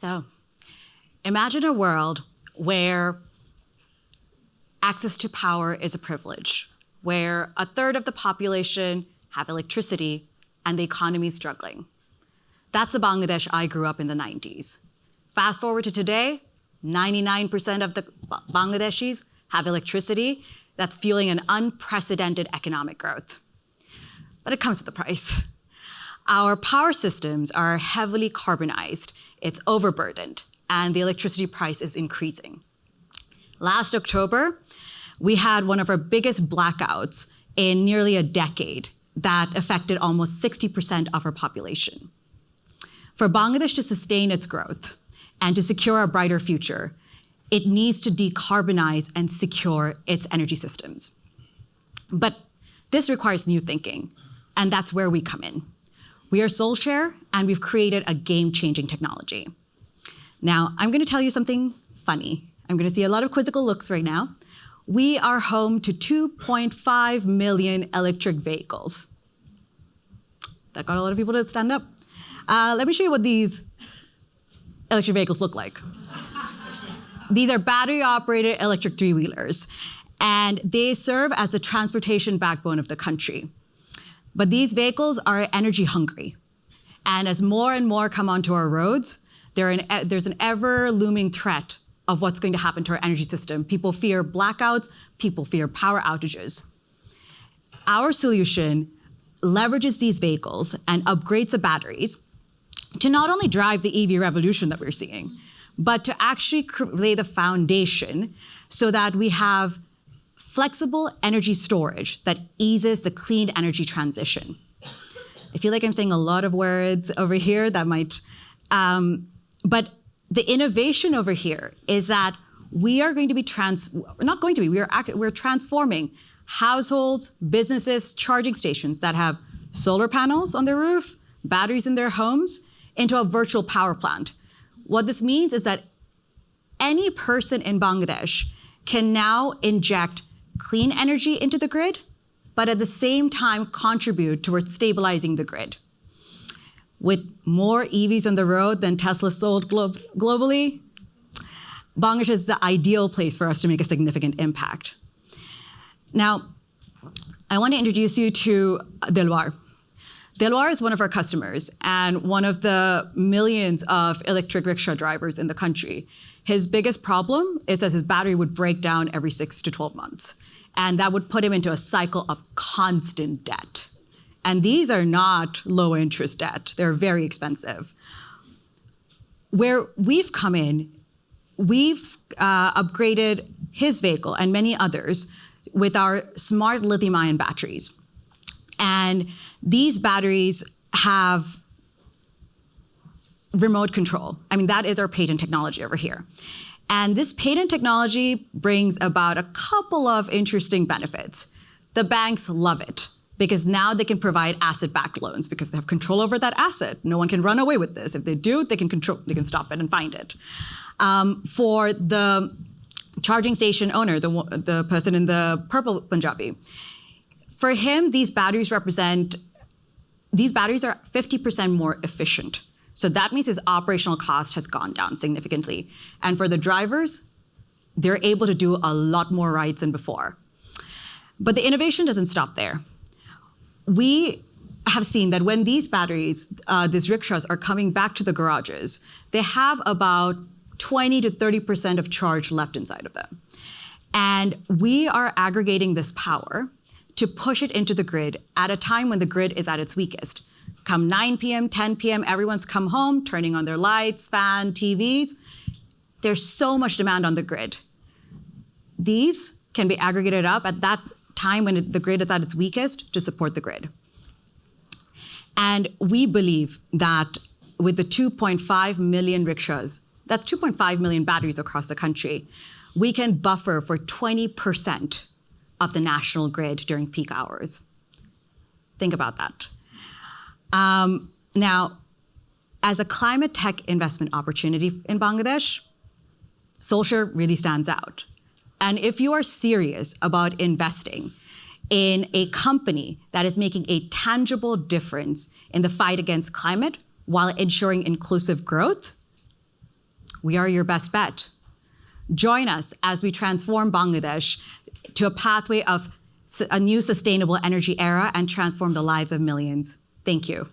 So imagine a world where access to power is a privilege, where a third of the population have electricity and the economy is struggling. That's the Bangladesh I grew up in the 90s. Fast forward to today, 99% of the Bangladeshis have electricity that's fueling an unprecedented economic growth. But it comes with a price. Our power systems are heavily carbonized, it's overburdened, and the electricity price is increasing. Last October, we had one of our biggest blackouts in nearly a decade that affected almost 60% of our population. For Bangladesh to sustain its growth and to secure a brighter future, it needs to decarbonize and secure its energy systems. But this requires new thinking, and that's where we come in. We are SOLshare, and we've created a game-changing technology. Now, I'm going to tell you something funny. I'm going to see a lot of quizzical looks right now. We are home to 2.5 million electric vehicles. That got a lot of people to stand up. Let me show you what these electric vehicles look like. These are battery-operated electric three-wheelers, and they serve as the transportation backbone of the country. But these vehicles are energy hungry. And as more and more come onto our roads, there's an ever-looming threat of what's going to happen to our energy system. People fear blackouts, people fear power outages. Our solution leverages these vehicles and upgrades the batteries to not only drive the EV revolution that we're seeing, but to actually lay the foundation so that we have flexible energy storage that eases the clean energy transition. I feel like I'm saying a lot of words over here that might, but the innovation over here is that we are going to be we're transforming households, businesses, charging stations that have solar panels on their roof, batteries in their homes, into a virtual power plant. What this means is that any person in Bangladesh can now inject clean energy into the grid, but at the same time contribute towards stabilizing the grid. With more EVs on the road than Tesla sold globally, Bangladesh is the ideal place for us to make a significant impact. Now, I want to introduce you to Delwar. Delwar is one of our customers and one of the millions of electric rickshaw drivers in the country. His biggest problem is that his battery would break down every 6 to 12 months. And that would put him into a cycle of constant debt. And these are not low interest debt, they're very expensive. Where we've come in, we've upgraded his vehicle and many others with our smart lithium-ion batteries. And these batteries have remote control. I mean, that is our patent technology over here. And this patent technology brings about a couple of interesting benefits. The banks love it because now they can provide asset-backed loans because they have control over that asset. No one can run away with this. If they do, they can stop it and find it. For the charging station owner, the person in the purple Punjabi, for him, these batteries are 50% more efficient. So that means his operational cost has gone down significantly. And for the drivers, they're able to do a lot more rides than before. But the innovation doesn't stop there. We have seen that when these batteries, these rickshaws are coming back to the garages, they have about 20 to 30% of charge left inside of them. And we are aggregating this power to push it into the grid at a time when the grid is at its weakest. Come 9 p.m., 10 p.m., everyone's come home, turning on their lights, fan, TVs. There's so much demand on the grid. These can be aggregated up at that time when the grid is at its weakest to support the grid. And we believe that with the 2.5 million rickshaws, that's 2.5 million batteries across the country, we can buffer for 20% of the national grid during peak hours. Think about that. Now, as a climate tech investment opportunity in Bangladesh, SOLshare really stands out. And if you are serious about investing in a company that is making a tangible difference in the fight against climate while ensuring inclusive growth, we are your best bet. Join us as we transform Bangladesh to a pathway of a new sustainable energy era and transform the lives of millions. Thank you.